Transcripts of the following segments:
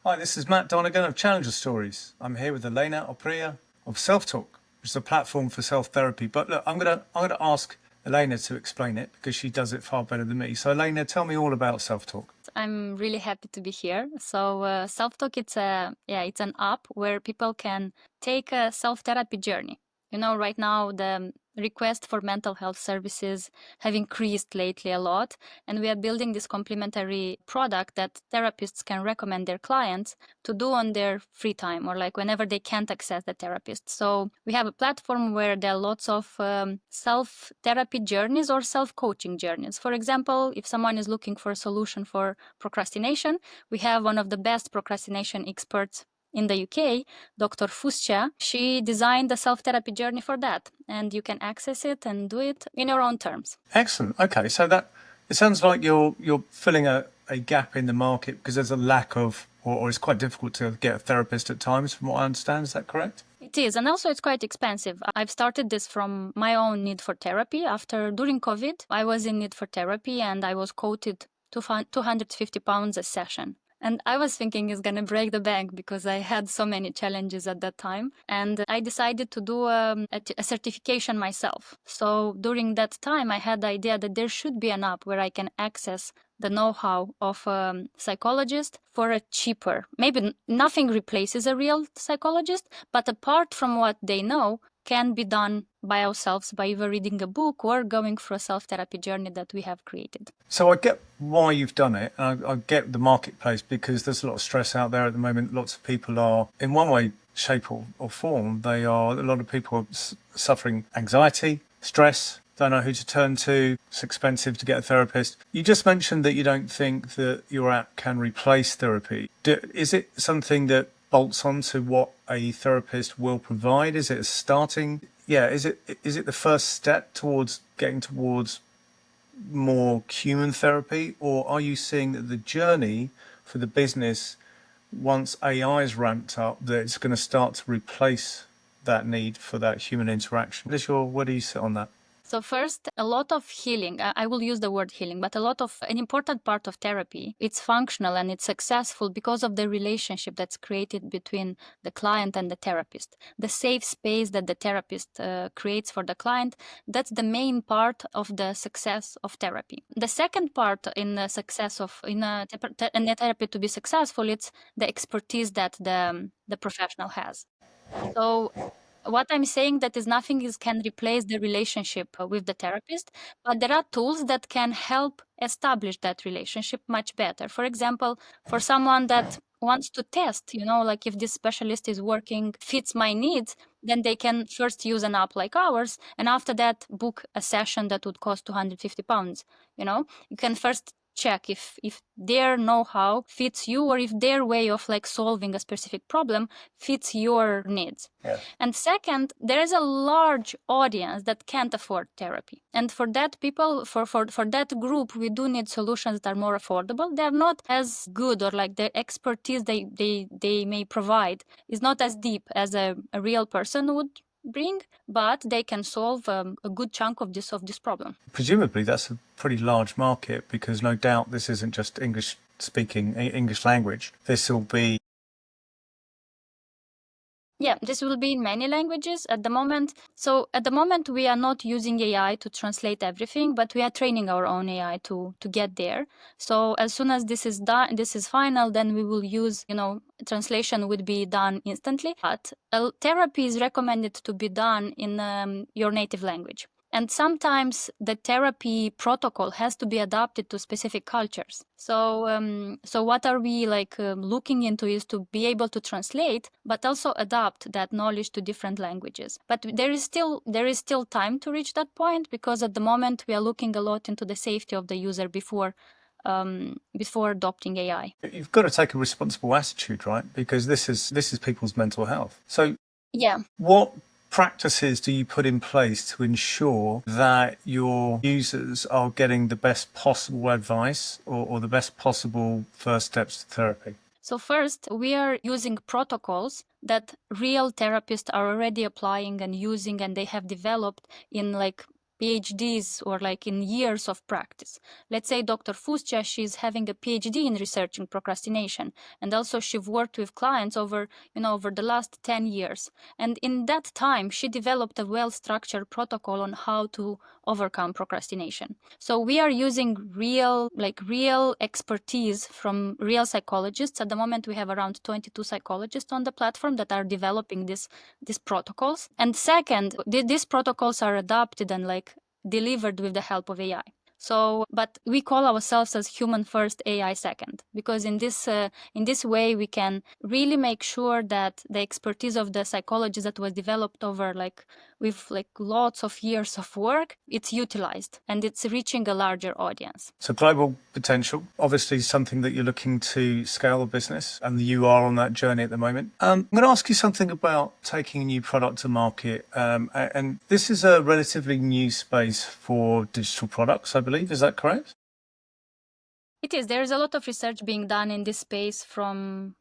Hi, this is Matt Donegan of Challenger Stories. I'm here with Elena Oprea of Selftalk, which is a platform for self-therapy. But look, I'm gonna ask Elena to explain it because she does it far better than me. So Elena, tell me all about Self-Talk. I'm really happy to be here. So Selftalk, it's an app where people can take a self-therapy journey. Right now the request for mental health services have increased lately a lot, and we are building this complementary product that therapists can recommend their clients to do on their free time or like whenever they can't access the therapist. So we have a platform where there are lots of self-therapy journeys or self-coaching journeys. For example, if someone is looking for a solution for procrastination, we have one of the best procrastination experts in the UK, Dr. Fuscia. She designed a self-therapy journey for that, and you can access it and do it in your own terms. Excellent. Okay, so that it sounds like you're filling a gap in the market because there's a lack of, or it's quite difficult to get a therapist at times, from what I understand. Is that correct? It is, and also it's quite expensive. I've started this from my own need for therapy. During COVID, I was in need for therapy and I was quoted £250 a session. And I was thinking it's going to break the bank because I had so many challenges at that time. And I decided to do a certification myself. So during that time, I had the idea that there should be an app where I can access the know-how of a psychologist for a cheaper. Maybe nothing replaces a real psychologist, but apart from what they know, can be done by ourselves by either reading a book or going through a self-therapy journey that we have created. So I get why you've done it. I get the marketplace because there's a lot of stress out there at the moment. Lots of people are, in one way, shape or form, a lot of people are suffering anxiety, stress, don't know who to turn to. It's expensive to get a therapist. You just mentioned that you don't think that your app can replace therapy. Is it something that bolts on to what a therapist will provide? Is it a starting? Yeah, is it the first step towards getting towards more human therapy, or are you seeing that the journey for the business, once AI is ramped up, that it's going to start to replace that need for that human interaction? Where do you sit on that? So first, a lot of healing, I will use the word healing, but an important part of therapy, it's functional and it's successful because of the relationship that's created between the client and the therapist. The safe space that the therapist creates for the client, that's the main part of the success of therapy. The second part in the success of, in a therapy to be successful, it's the expertise that the professional has. So what I'm saying that is nothing can replace the relationship with the therapist, but there are tools that can help establish that relationship much better. For example, for someone that wants to test, like if this specialist is working, fits my needs, then they can first use an app like ours, and after that book a session that would cost £250. You can first check if their know-how fits you or if their way of like solving a specific problem fits your needs. Yeah. And second, there is a large audience that can't afford therapy. And for that people, for that group, we do need solutions that are more affordable. They're not as good, or like the expertise they may provide is not as deep as a real person would bring, but they can solve a good chunk of this problem. Presumably, that's a pretty large market because no doubt this isn't just English speaking, English language. This will be. Yeah, this will be in many languages at the moment. So at the moment, we are not using AI to translate everything, but we are training our own AI to get there. So as soon as this is done, this is final, then we will use, translation would be done instantly. But therapy is recommended to be done in your native language. And sometimes the therapy protocol has to be adapted to specific cultures. So what are we looking into is to be able to translate, but also adapt that knowledge to different languages. But there is still time to reach that point, because at the moment we are looking a lot into the safety of the user before adopting AI. You've got to take a responsible attitude, right? Because this is people's mental health. So, yeah, what practices do you put in place to ensure that your users are getting the best possible advice or the best possible first steps to therapy? So first, we are using protocols that real therapists are already applying and using, and they have developed in PhDs or like in years of practice. Let's say Dr. Fuscia, she's having a PhD in researching procrastination, and also she's worked with clients over the last 10 years. And in that time, she developed a well-structured protocol on how to overcome procrastination. So we are using real expertise from real psychologists. At the moment, we have around 22 psychologists on the platform that are developing these protocols. And second, these protocols are adopted and like delivered with the help of AI. So, but we call ourselves as human first, AI second, because in this way we can really make sure that the expertise of the psychologist that was developed over with lots of years of work, it's utilized and it's reaching a larger audience. So global potential, obviously something that you're looking to scale the business, and you are on that journey at the moment. I'm going to ask you something about taking a new product to market. And this is a relatively new space for digital products, I believe. Is that correct? It is. There is a lot of research being done in this space from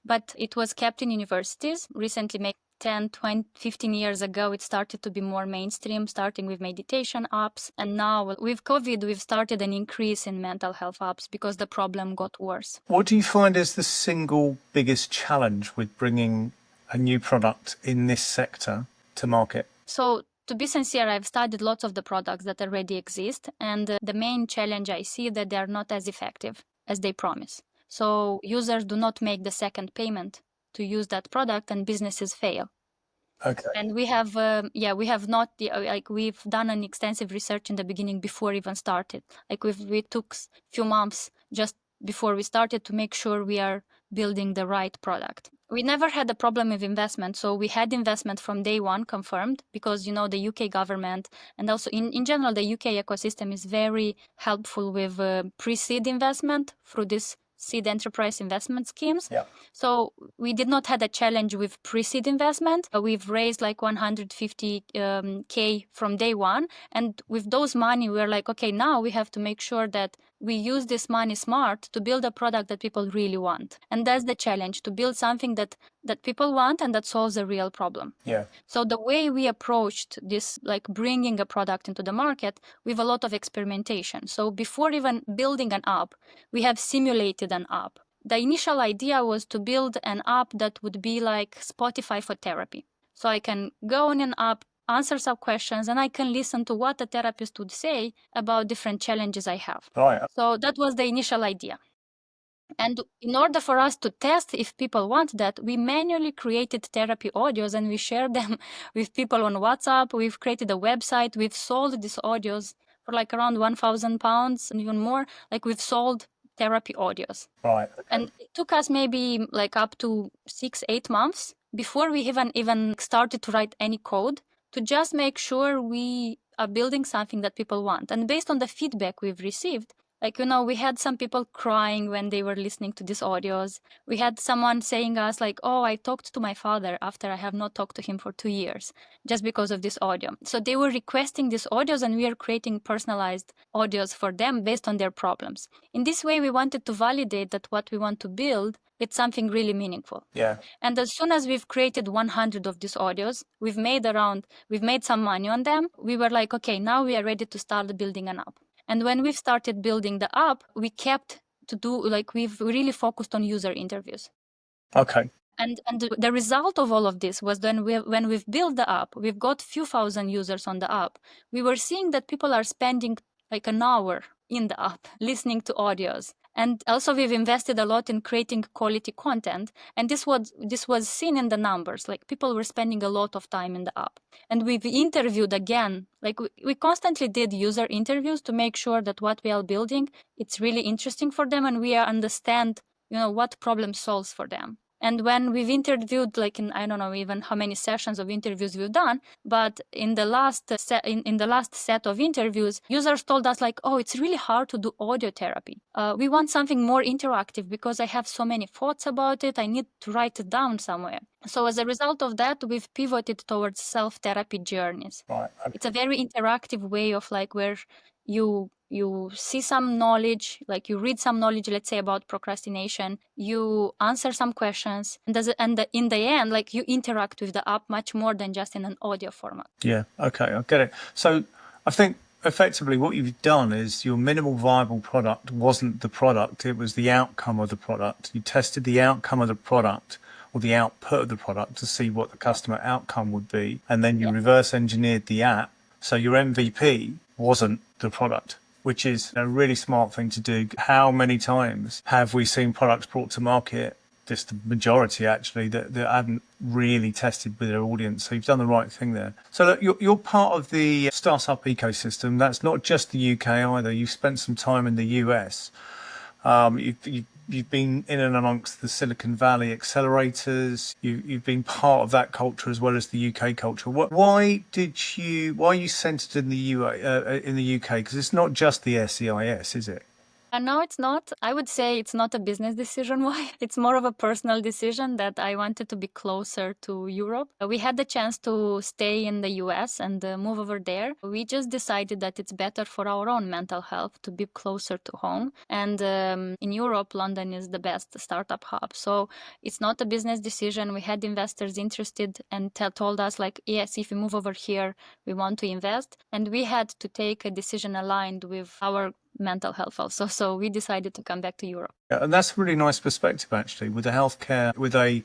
but it was kept in universities. Recently, maybe 10, 20, 15 years ago, it started to be more mainstream, starting with meditation apps. And now with COVID, we've started an increase in mental health apps because the problem got worse. What do you find is the single biggest challenge with bringing a new product in this sector to market? So to be sincere, I've studied lots of the products that already exist, and the main challenge I see that they are not as effective as they promise. So users do not make the second payment to use that product, and businesses fail. Okay. And we have we've done an extensive research in the beginning before even started. We took few months just before we started to make sure we are building the right product. We never had a problem with investment. So we had investment from day one confirmed because, the UK government and also in general, the UK ecosystem is very helpful with pre-seed investment through this seed enterprise investment schemes. Yeah. So we did not have a challenge with pre-seed investment. We've raised like 150K from day one. And with those money, we're like, okay, now we have to make sure that we use this money smart to build a product that people really want. And that's the challenge, to build something that people want and that solves a real problem. Yeah. So the way we approached this, like bringing a product into the market, with a lot of experimentation. So before even building an app, we have simulated an app. The initial idea was to build an app that would be like Spotify for therapy. So I can go on an app, answer some questions, and I can listen to what the therapist would say about different challenges I have. Right. So that was the initial idea. And in order for us to test if people want that, we manually created therapy audios and we shared them with people on WhatsApp. We've created a website. We've sold these audios for like around £1,000 and even more. Like we've sold therapy audios. Right. Okay. And it took us maybe like up to 6-8 months before we even started to write any code to just make sure we are building something that people want. And based on the feedback we've received, we had some people crying when they were listening to these audios. We had someone saying us like, oh, I talked to my father after I have not talked to him for 2 years just because of this audio. So they were requesting these audios and we are creating personalized audios for them based on their problems. In this way, we wanted to validate that what we want to build, it's something really meaningful. Yeah. And as soon as we've created 100 of these audios, we've made some money on them. We were like, okay, now we are ready to start building an app. And when we started building the app, we've really focused on user interviews. Okay. And the result of all of this was when we've built the app, we've got few thousand users on the app. We were seeing that people are spending like an hour in the app listening to audios. And also we've invested a lot in creating quality content. And this was seen in the numbers, like people were spending a lot of time in the app. And we've interviewed again, like we constantly did user interviews to make sure that what we are building, it's really interesting for them and we understand, what problem solves for them. And when we've interviewed, like in, I don't know even how many sessions of interviews we've done, but in the last set of interviews, users told us like, oh, it's really hard to do audio therapy. We want something more interactive because I have so many thoughts about it. I need to write it down somewhere. So as a result of that, we've pivoted towards self-therapy journeys. Right. Okay. It's a very interactive way of like where you You see some knowledge, like you read some knowledge, let's say about procrastination, you answer some questions, and in the end, like you interact with the app much more than just in an audio format. Yeah, okay, I get it. So I think effectively what you've done is your minimal viable product wasn't the product, it was the outcome of the product. You tested the outcome of the product or the output of the product to see what the customer outcome would be, and then you reverse engineered the app. So your MVP wasn't the product, which is a really smart thing to do. How many times have we seen products brought to market, just the majority actually, that haven't really tested with their audience? So you've done the right thing there. So look, you're part of the startup ecosystem. That's not just the UK either. You've spent some time in the US. You've been in and amongst the Silicon Valley accelerators. You've been part of that culture as well as the UK culture. Why are you centered in the UK? Because it's not just the SEIS, is it? And no, it's not. I would say it's not a business decision. Why? It's more of a personal decision that I wanted to be closer to Europe. We had the chance to stay in the US and move over there. We just decided that it's better for our own mental health to be closer to home. And in Europe, London is the best startup hub. So it's not a business decision. We had investors interested and told us like, yes, if we move over here, we want to invest. And we had to take a decision aligned with our mental health also. So we decided to come back to Europe. Yeah, and that's a really nice perspective actually, with the healthcare, with an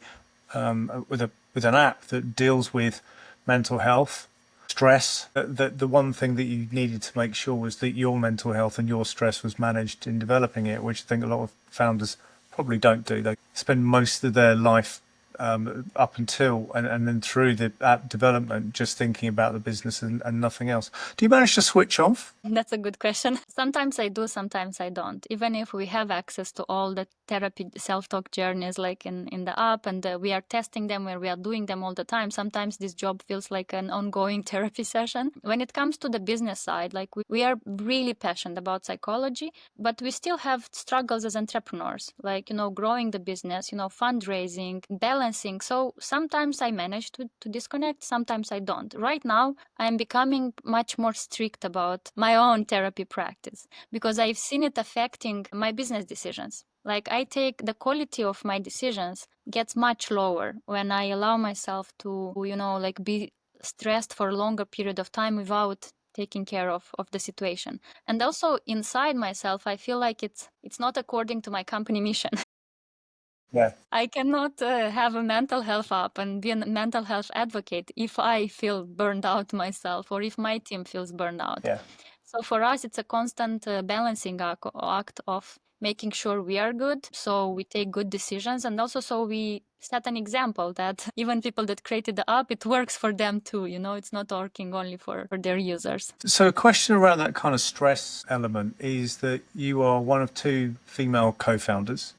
app that deals with mental health, stress. The one thing that you needed to make sure was that your mental health and your stress was managed in developing it, which I think a lot of founders probably don't do. They spend most of their life up until and then through the app development just thinking about the business and nothing else. Do you manage to switch off? That's a good question. Sometimes I do, sometimes I don't. Even if we have access to all the therapy self-talk journeys like in the app, and we are testing them where we are doing them all the time, sometimes this job feels like an ongoing therapy session. When it comes to the business side, like we are really passionate about psychology, but we still have struggles as entrepreneurs, like, growing the business, fundraising, balancing. So sometimes I manage to disconnect, sometimes I don't. Right now, I'm becoming much more strict about my own therapy practice because I've seen it affecting my business decisions. Like the quality of my decisions gets much lower when I allow myself to, be stressed for a longer period of time without taking care of the situation. And also inside myself, I feel like it's not according to my company mission. Yeah. I cannot have a mental health app and be a mental health advocate if I feel burned out myself or if my team feels burned out. Yeah. So for us, it's a constant balancing act of making sure we are good, so we take good decisions, and also so we set an example that even people that created the app, it works for them too. It's not working only for their users. So a question around that kind of stress element is that you are one of two female co-founders.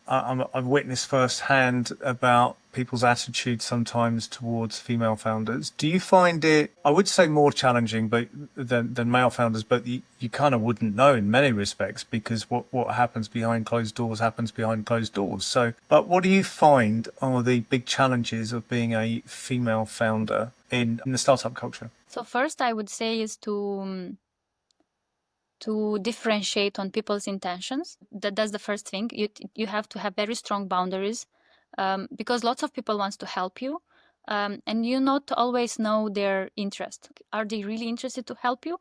I've witnessed firsthand about people's attitude sometimes towards female founders. Do you find it, I would say, more challenging than male founders, but you kind of wouldn't know in many respects because what happens behind closed doors happens behind closed doors. So, but what do you find are the big challenges of being a female founder in the startup culture? So first, I would say is to differentiate on people's intentions. That's the first thing. You have to have very strong boundaries because lots of people wants to help you, and you not always know their interest. Are they really interested to help you?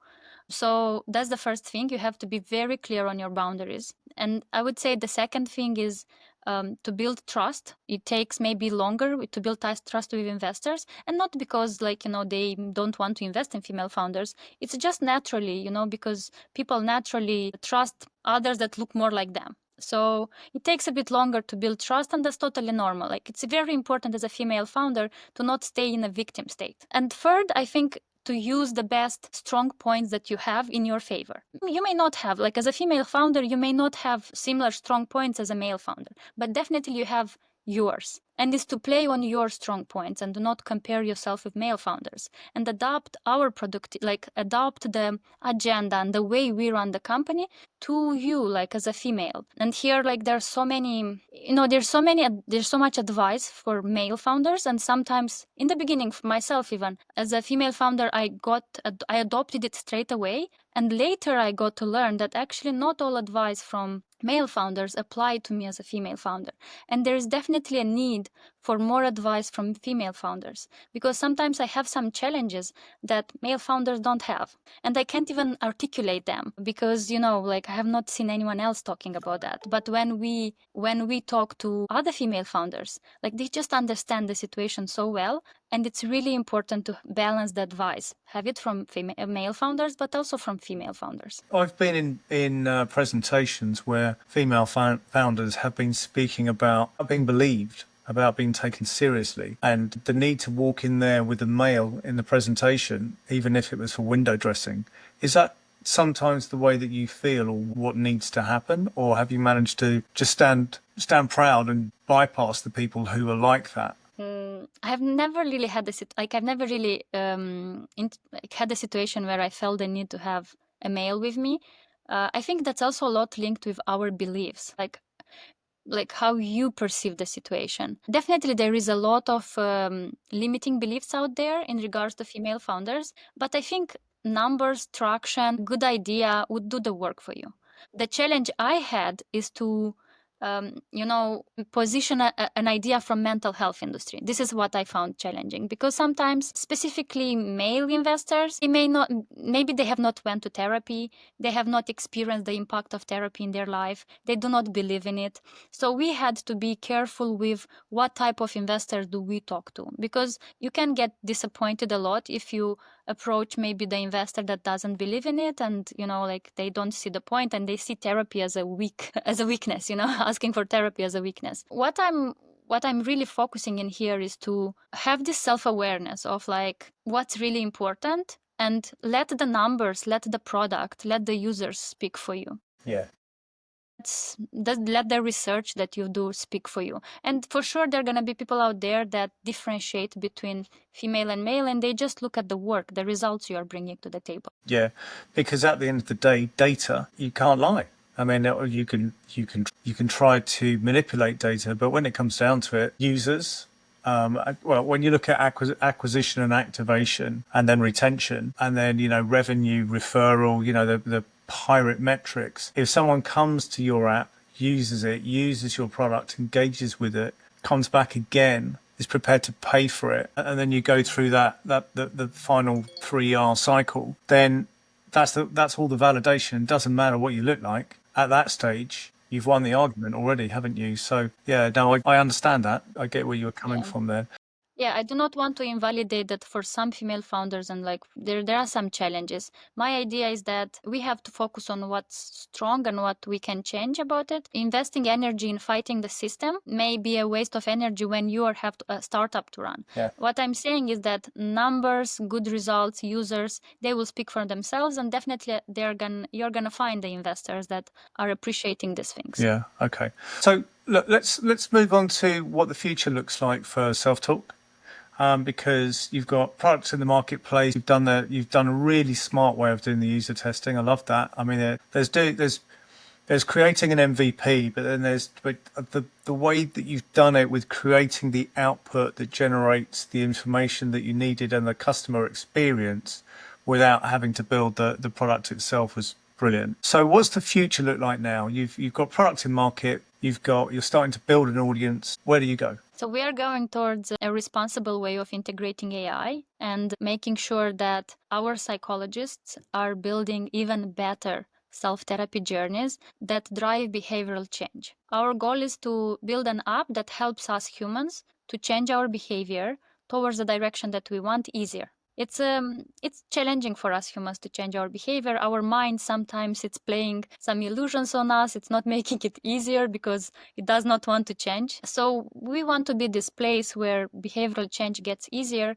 So that's the first thing. You have to be very clear on your boundaries. And I would say the second thing is to build trust. It takes maybe longer to build trust with investors, and not because they don't want to invest in female founders. It's just naturally, because people naturally trust others that look more like them. So it takes a bit longer to build trust, and that's totally normal. Like, it's very important as a female founder to not stay in a victim state. And third, I think to use the best strong points that you have in your favor. You may not have, like as a female founder, you may not have similar strong points as a male founder, but definitely you have yours, and is to play on your strong points and do not compare yourself with male founders, and adopt our product, like adopt the agenda and the way we run the company to you, like as a female. And here, like there's so much advice for male founders, and sometimes in the beginning for myself, even as a female founder, I adopted it straight away, and later I got to learn that actually not all advice from male founders apply to me as a female founder, and there is definitely a need for more advice from female founders, because sometimes I have some challenges that male founders don't have, and I can't even articulate them because like I have not seen anyone else talking about that. But when we talk to other female founders, like they just understand the situation so well, and it's really important to balance the advice, have it from male founders but also from female founders. I've been in presentations where female founders have been speaking about being believed, about being taken seriously, and the need to walk in there with a male in the presentation, even if it was for window dressing. Is that sometimes the way that you feel, or what needs to happen, or have you managed to just stand proud and bypass the people who are like that? I've never really had I've never really had a situation where I felt the need to have a male with me. I think that's also a lot linked with our beliefs, like how you perceive the situation. Definitely there is a lot of limiting beliefs out there in regards to female founders, but I think numbers, traction, good idea would do the work for you. The challenge I had is to position an idea from mental health industry. This is what I found challenging, because sometimes specifically male investors, maybe they have not went to therapy, they have not experienced the impact of therapy in their life, they do not believe in it. So we had to be careful with what type of investors do we talk to, because you can get disappointed a lot if you approach maybe the investor that doesn't believe in it, and like they don't see the point and they see therapy as a weakness, asking for therapy as a weakness. What I'm really focusing in here is to have this self-awareness of like what's really important, and let the numbers, let the product, let the users speak for you. Yeah. Let the research that you do speak for you. And for sure there are going to be people out there that differentiate between female and male, and they just look at the work, the results you are bringing to the table. Yeah, because at the end of the day, data, you can't lie. I mean, you can try to manipulate data, but when it comes down to it, users, when you look at acquisition and activation, and then retention, and then revenue, referral, the pirate metrics. If someone comes to your app, uses it, uses your product, engages with it, comes back again, is prepared to pay for it, and then you go through the final 3R cycle, then that's all the validation. It doesn't matter what you look like at that stage. You've won the argument already, haven't you? So yeah, no, I understand that. I get where you're coming from there. Yeah, I do not want to invalidate that for some female founders, and like there are some challenges. My idea is that we have to focus on what's strong and what we can change about it. Investing energy in fighting the system may be a waste of energy when you have a startup to run. Yeah. What I'm saying is that numbers, good results, users, they will speak for themselves, and definitely you're gonna find the investors that are appreciating these things. Yeah. Okay. So look, let's move on to what the future looks like for Selftalk. Because you've got products in the marketplace, you've done a really smart way of doing the user testing. I love that. I mean, there's creating an MVP, but then there's the way that you've done it with creating the output that generates the information that you needed and the customer experience without having to build the product itself was brilliant. So what's the future look like now? You've got products in market, you're starting to build an audience. Where do you go? So we are going towards a responsible way of integrating AI and making sure that our psychologists are building even better self-therapy journeys that drive behavioral change. Our goal is to build an app that helps us humans to change our behavior towards the direction that we want easier. It's challenging for us humans to change our behavior. Our mind, sometimes it's playing some illusions on us. It's not making it easier because it does not want to change. So we want to be this place where behavioral change gets easier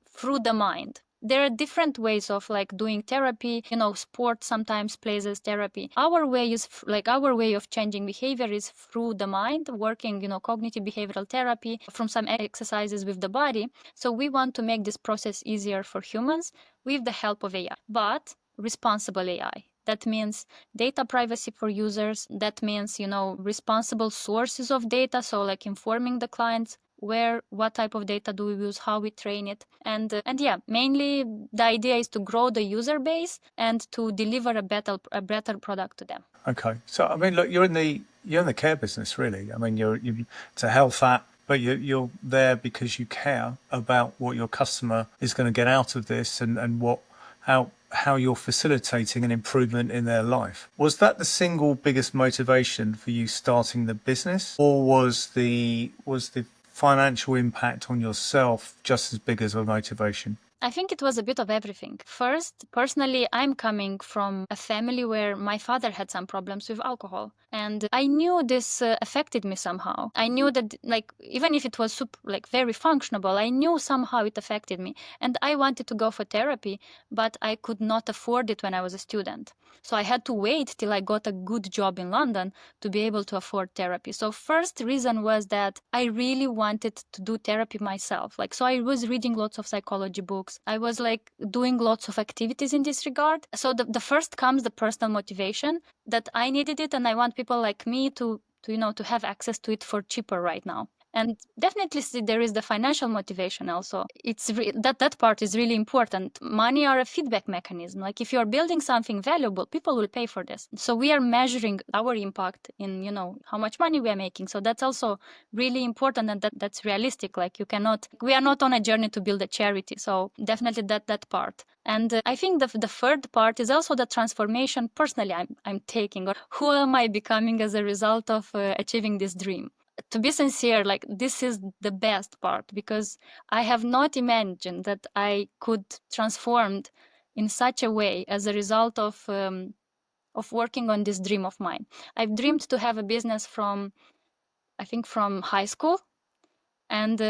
through the mind. there are different ways of like doing therapy. Sport sometimes plays as therapy. Our way is our way of changing behavior is through the mind, working, cognitive behavioral therapy from some exercises with the body. So we want to make this process easier for humans with the help of AI, but responsible AI. That means data privacy for users. That means, responsible sources of data. So like informing the clients what type of data do we use, how we train it. And yeah, mainly the idea is to grow the user base and to deliver a better product to them. Okay. So, I mean, look, you're in the care business, really. I mean, it's a health app, but you're there because you care about what your customer is going to get out of this and how you're facilitating an improvement in their life. Was that the single biggest motivation for you starting the business, or was the financial impact on yourself just as big as a motivation? I think it was a bit of everything. First, personally, I'm coming from a family where my father had some problems with alcohol. And I knew this affected me somehow. I knew that, like, even if it was very functional, I knew somehow it affected me. And I wanted to go for therapy, but I could not afford it when I was a student. So I had to wait till I got a good job in London to be able to afford therapy. So first reason was that I really wanted to do therapy myself. So I was reading lots of psychology books. I was doing lots of activities in this regard. So the first comes the personal motivation that I needed it, and I want people like me to have access to it for cheaper right now. And definitely there is the financial motivation also. It's that part is really important. Money are a feedback mechanism. Like if you're building something valuable, people will pay for this. So we are measuring our impact in, how much money we are making. So that's also really important, and that's realistic. We are not on a journey to build a charity. So definitely that part. And I think the third part is also the transformation personally I'm taking, or who am I becoming as a result of achieving this dream. To be sincere, this is the best part, because I have not imagined that I could transformed in such a way as a result of working on this dream of mine. I've dreamed to have a business from high school, and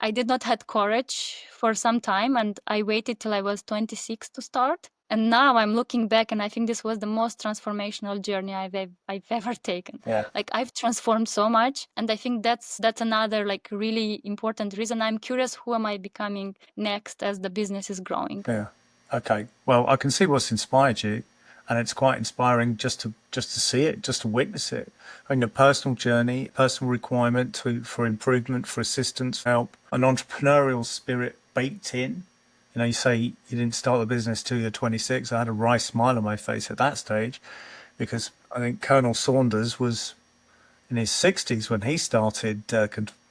I did not have courage for some time, and I waited till I was 26 to start. And now I'm looking back, and I think this was the most transformational journey I've ever taken. Yeah. I've transformed so much, and I think that's another really important reason. I'm curious, who am I becoming next as the business is growing? Yeah. Okay. Well, I can see what's inspired you, and it's quite inspiring just to see it, just to witness it. I mean, a personal journey, personal requirement for improvement, for assistance, help, an entrepreneurial spirit baked in. You say you didn't start the business till you're 26. I had a wry smile on my face at that stage, because I think Colonel Saunders was in his 60s when he started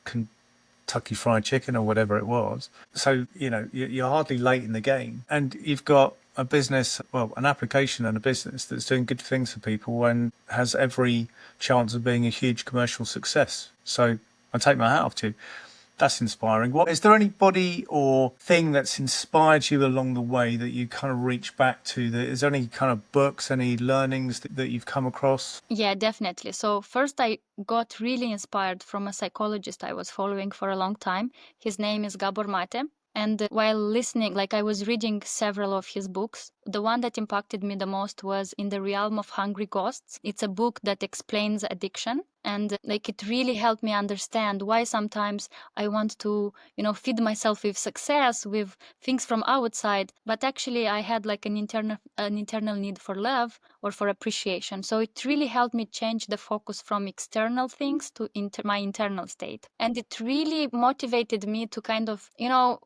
Kentucky Fried Chicken or whatever it was. So, you're hardly late in the game. And you've got a business, well, an application and a business that's doing good things for people and has every chance of being a huge commercial success. So I take my hat off to you. That's inspiring. Is there anybody or thing that's inspired you along the way that you kind of reach back to? Is there any kind of books, any learnings that you've come across? Yeah, definitely. So first I got really inspired from a psychologist I was following for a long time. His name is Gabor Mate. And while listening, I was reading several of his books. The one that impacted me the most was In the Realm of Hungry Ghosts. It's a book that explains addiction. And it really helped me understand why sometimes I want to, feed myself with success, with things from outside, but actually I had an internal need for love or for appreciation. So it really helped me change the focus from external things to my internal state. And it really motivated me to kind of,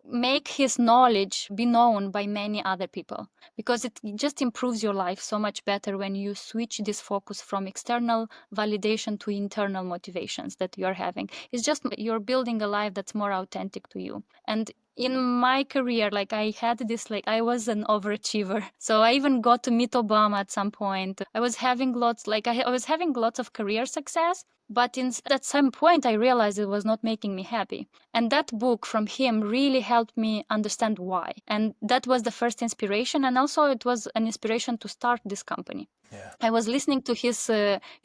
make his knowledge be known by many other people, because it just improves your life so much better when you switch this focus from external validation to internal motivations that you're having. It's just you're building a life that's more authentic to you. And in my career, I had this, I was an overachiever. So I even got to meet Obama at some point. I was having lots of career success, But at some point, I realized it was not making me happy. And that book from him really helped me understand why. And that was the first inspiration. And also, it was an inspiration to start this company. Yeah. I was listening to his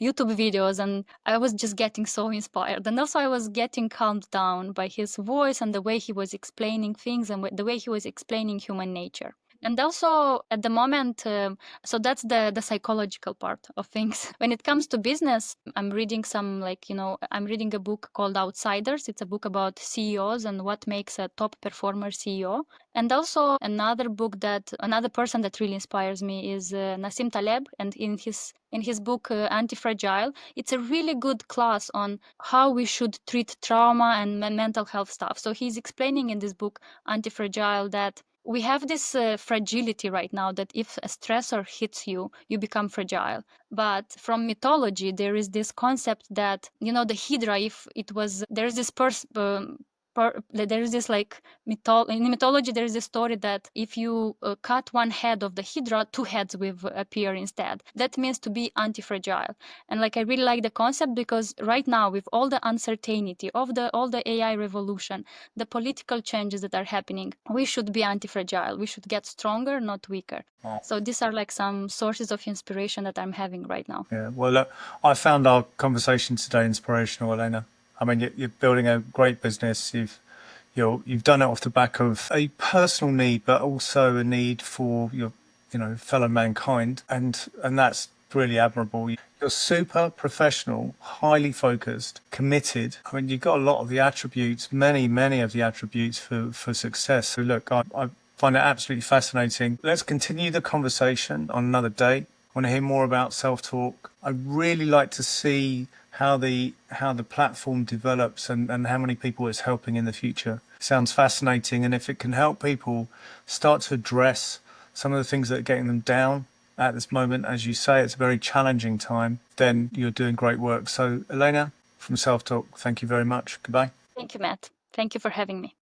YouTube videos and I was just getting so inspired. And also, I was getting calmed down by his voice and the way he was explaining things and the way he was explaining human nature. And also, at the moment, so that's the psychological part of things. When it comes to business, I'm reading I'm reading a book called Outsiders. It's a book about CEOs and what makes a top performer CEO. And also another person that really inspires me is Nassim Taleb. And in his book Anti-Fragile, it's a really good class on how we should treat trauma and mental health stuff. So he's explaining in this book Anti-Fragile that we have this fragility right now, that if a stressor hits you, you become fragile. But from mythology, there is this concept that, the Hydra, if it was, there's this there is this in mythology, there is this story that if you cut one head of the Hydra, two heads will appear instead. That means to be anti-fragile. And I really like the concept, because right now, with all the uncertainty of all the AI revolution, the political changes that are happening, we should be anti-fragile. We should get stronger, not weaker. Oh. So these are some sources of inspiration that I'm having right now. Yeah. Well, look, I found our conversation today inspirational, Elena. I mean, you're building a great business. You've done it off the back of a personal need, but also a need for your, fellow mankind, and that's really admirable. You're super professional, highly focused, committed. I mean, you've got a lot of the attributes, many of the attributes for success. So look, I find it absolutely fascinating. Let's continue the conversation on another day. I want to hear more about Self-Talk. I'd really like to see how the platform develops and how many people it's helping in the future. Sounds fascinating. And if it can help people start to address some of the things that are getting them down at this moment, as you say, it's a very challenging time, then you're doing great work. So Elena from Self-Talk, thank you very much. Goodbye. Thank you, Matt. Thank you for having me.